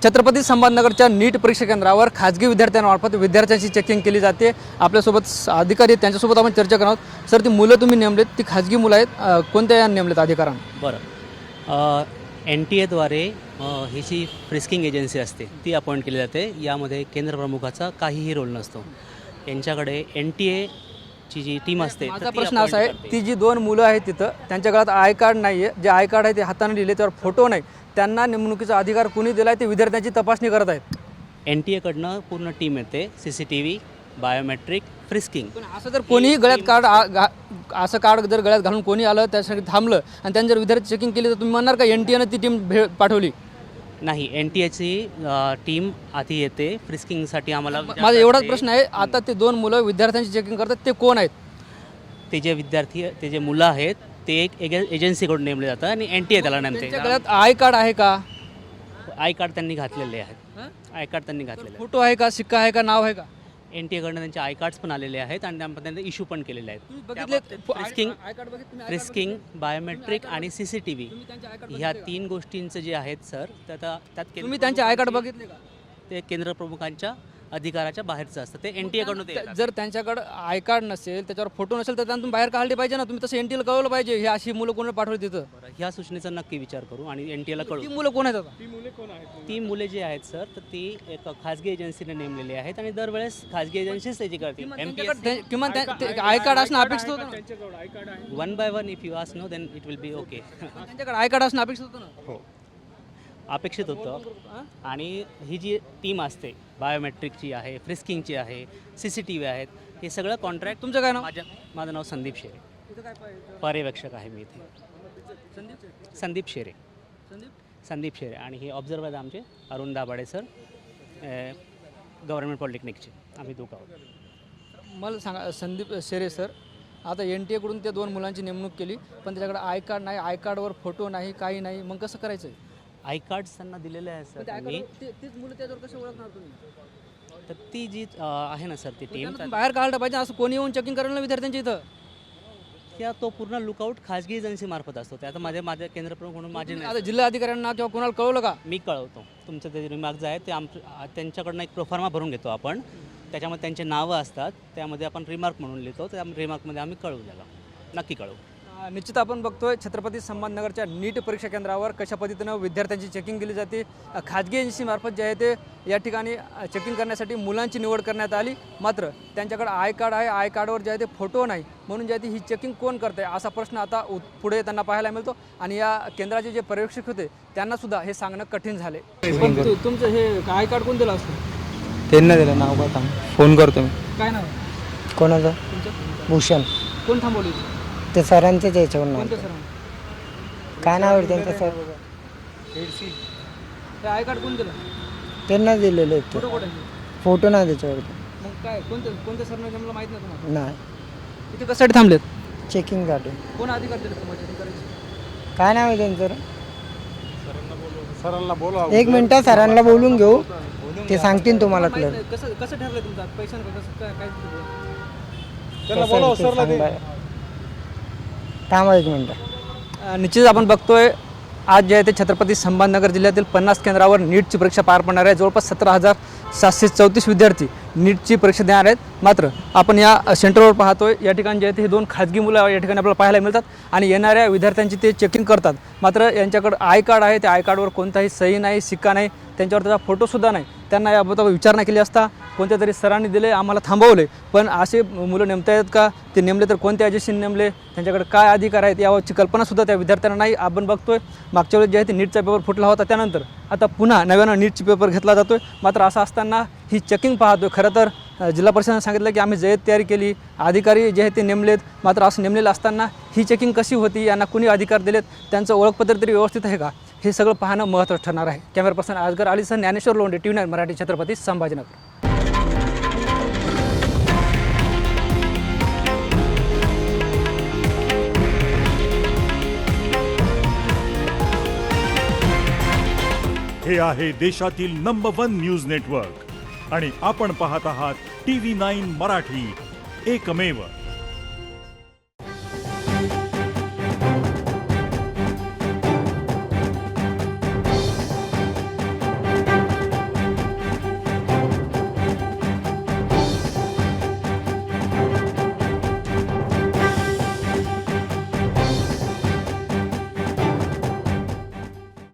छत्रपती संभाजीनगरच्या नीट परीक्षा केंद्रावर खाजगी विद्यार्थ्यांमार्फत विद्यार्थ्यांची चेकिंग केली जाते। आपल्यासोबत अधिकारी आहेत, त्यांच्यासोबत आपण चर्चा करणार आहोत। सर, ती मुलं तुम्ही नेमलेत ती खाजगी मुलं आहेत, कोणत्या नेमलेत अधिकाऱ्यांना? बरं, NTA द्वारे ही जी फ्रिस्किंग एजन्सी असते ती अपॉइंट केली जाते। यामध्ये केंद्रप्रमुखाचा काहीही रोल नसतो। यांच्याकडे NTA ची जी टीम असते। माझा प्रश्न असा आहे, ती जी दोन मुलं आहेत तिथं त्यांच्या गळ्यात आय कार्ड नाही आहे, जे आय कार्ड आहे ते हाताने लिहिले, त्यावर फोटो नाही, त्यांना नेमणुकीचा अधिकार कोणी दिला आहे ते विद्यार्थ्यांची तपासणी करत आहेत। NTA कडनं पूर्ण टीम येते, CCTV, बायोमेट्रिक, फ्रिस्किंग। पण असं जर कोणीही गळ्यात कार्ड असं कार्ड जर गळ्यात घालून कोणी आलं त्यासाठी थांबलं आणि त्यांनी जर विद्यार्थी चेकिंग केली तर तुम्ही म्हणणार का NTA ती टीम पाठवली? नाही, NTA ची टीम आधी येते फ्रिस्किंगसाठी। आम्हाला माझा एवढाच प्रश्न आहे, आता ते दोन मुलं विद्यार्थ्यांची चेकिंग करतात ते कोण आहेत? ते जे विद्यार्थी ते जे मुलं आहेत ते एक एजन्सीकडून नेमले जातात आणि NTA त्याला नेमते। त्यांच्या गळ्यात आय कार्ड आहे का? आय कार्ड त्यांनी घातलेले आहेत, आय कार्ड त्यांनी घातलेले फोटो आहे का, शिक्का आहे का, नाव आहे का? NTA कडनं त्यांचे आय कार्ड्स पण आलेले आहेत आणि त्यांना इश्यू पण केलेले आहेत। फ्रिस्किंग, बायोमेट्रिक आणि CCTV ह्या 3 गोष्टींचं जे आहेत सर, त्यात तुम्ही त्यांचे आय कार्ड बघितले का? ते केंद्रप्रमुखांच्या अधिकाराच्या बाहेरचं असतं, ते NTA कडून ते येतात। जर त्यांच्याकडे आय कार्ड नसेल, त्याच्यावर फोटो नसेल, तर त्यांना तुम्ही बाहेर काढले पाहिजे ना। तुम्ही तसं NTA ला कळवलं पाहिजे, ही अशी मुलं कोणी पाठवली तिथं? ह्या सूचनेचा नक्की विचार करू आणि NTA ला कळवू। ती मुलं कोण आहेत आता? ती मुले जे आहेत सर, तर ती एक खाजगी एजन्सीने नेमलेली आहेत आणि दरवेळेस खाजगी एजन्सीच त्याची करते। किमान आय कार्ड असणं अपेक्षित होतं ना? 1 by 1 if you ask no then it will be okay. त्यांच्याकडे आय कार्ड असणं अपेक्षित होतं ना? हो, अपेक्षित होतं। आणि ही जी टीम असते बायोमेट्रिकची आहे, फ्रिस्किंगची आहे, CCTV आहेत, हे सगळं कॉन्ट्रॅक्ट। तुमचं काय नाव? माझं नाव संदीप शेरे, पर्यवेक्षक आहे मी इथे। संदीप शेरे आणि हे ऑब्झर्वर आहेत आमचे अरुण दाभाडे सर, गव्हर्नमेंट पॉलिटेक्निकचे, आम्ही दोघं आहोत। मला सांगा संदीप शेरे सर, आता NTA कडून त्या दोन मुलांची नेमणूक केली, पण त्याच्याकडे आय कार्ड नाही, आय कार्डवर फोटो नाही, काही नाही, मग कसं करायचं? आय कार्ड्स त्यांना दिलेले आहेत सर मी। तीच मुलं त्याच्यावर कसं ओळखणार तुम्ही? तर ती जी आहे ना सर, ती टीम बाहेर काढलं पाहिजे, असं कोणी येऊन चेकिंग करायला विद्यार्थ्यांच्या इथं? किंवा तो पूर्ण लुकआउट खाजगी एजन्सी मार्फत असतो। ते आता माझ्या केंद्रप्रमुख म्हणून माझे आता जिल्हा अधिकाऱ्यांना किंवा कोणाला कळवलं का? मी कळवतो। तुमचं ते रिमार्क जे आहे ते त्यांच्याकडनं एक प्रोफार्मा भरून घेतो आपण, त्याच्यामध्ये त्यांचे नावं असतात, त्यामध्ये आपण रिमार्क म्हणून लिहितो, त्या रिमार्कमध्ये आम्ही कळवू त्याला, नक्की कळवू। निश्चित आपण बघतोय छत्रपती संभाजीनगरच्या नीट परीक्षा केंद्रावर कशा पद्धतीनं विद्यार्थ्यांची चेकिंग केली जाते। खाजगी एजन्सीमार्फत जे आहे ते या ठिकाणी चेकिंग करण्यासाठी मुलांची निवड करण्यात आली, मात्र त्यांच्याकडे आय कार्ड आहे, आय कार्डवर जे आहे ते फोटो नाही, म्हणून जे आहे ही चेकिंग कोण करते असा प्रश्न आता पुढे त्यांना पाहायला मिळतो। आणि या केंद्राचे जे पर्यवेक्षक होते त्यांनासुद्धा हे सांगणं कठीण झाले। पण तुमचं हे आय कार्ड कोण दिलं असतं? त्यांना दिलं नाव का? फोन करतो मी। काय नाव? कोणाचं? तुमचं भूषण। कोण थांबवली? ते सरांचेच याच्यावर नाव. कोणत्या सर? काय नाव आहे त्यांचं सर? हे आय कार्ड कोण दिलं? त्यांना दिलेलं आहे फोटो ते. कुठे? फोटो नाही त्याच्यावरती. मग काय कोणत्या सरनं जमलं माहीत नाही तुम्हाला? नाही, इथे कशासाठी थांबलेत? चेकिंग साठी. कोण अधिकार दिले तुम्हाला चेकिंग करायची? काय नाव आहे त्यांचं? एक मिनटं, सरांना बोलून घेऊ, ते सांगतील तुम्हाला माहित क्लिअर. नाही. कसं ठरलं तुमचं पैशांचं कसं काय? थांबा एक मिनटं. निश्चित आपण बघतोय आज जे आहे ते छत्रपती संभाजीनगर जिल्ह्यातील 50 केंद्रावर नीटची परीक्षा पार पडणार आहे। जवळपास 17,734 विद्यार्थी नीटची परीक्षा देणार आहेत। मात्र आपण या सेंटरवर पाहतोय, या ठिकाणी जे आहे ते हे दोन खाजगी मुलं या ठिकाणी आपल्याला पाहायला मिळतात आणि येणाऱ्या विद्यार्थ्यांची ते चेकिंग करतात। मात्र यांच्याकडे आय कार्ड आहे, त्या आय कार्डवर कोणताही सही नाही, शिक्का नाही, त्यांच्यावर त्याचा फोटोसुद्धा नाही। त्यांना याबाबत विचारणा केली असता कोणत्या तरी सरांनी दिले, आम्हाला थांबवले, पण असे मुलं नेमता आहेत का? ते नेमले तर कोणत्या एजन्सीने नेमले, त्यांच्याकडे काय अधिकार आहेत याबाबतची कल्पनासुद्धा त्या विद्यार्थ्यांना नाही। आपण बघतोय मागच्या वेळेस जे आहे ते नीटचा पेपर फुटला होता, त्यानंतर आता पुन्हा नव्यानं नीटची पेपर घेतला जातोय। मात्र असं असताना ही चेकिंग पाहतोय। खरं तर जिल्हा परिषदेने सांगितलं की आम्ही जय्यत तयारी केली, अधिकारी जे आहे ते नेमलेत, मात्र असं नेमलेलं असताना ही चेकिंग कशी होती, यांना कुणी अधिकार दिलेत, त्यांचं ओळखपत्र तरी व्यवस्थित आहे का, हे सगळं पाहणं महत्त्वाचं ठरणार आहे। Camera person आजगर अलीसह Dnyaneshwar Londhe, TV9 Marathi, Chhatrapati Sambhajinagar. हे आहे देशातील नंबर 1 न्यूज नेटवर्क आणि आपण पाहत आहात TV9 मराठी, एकमेव।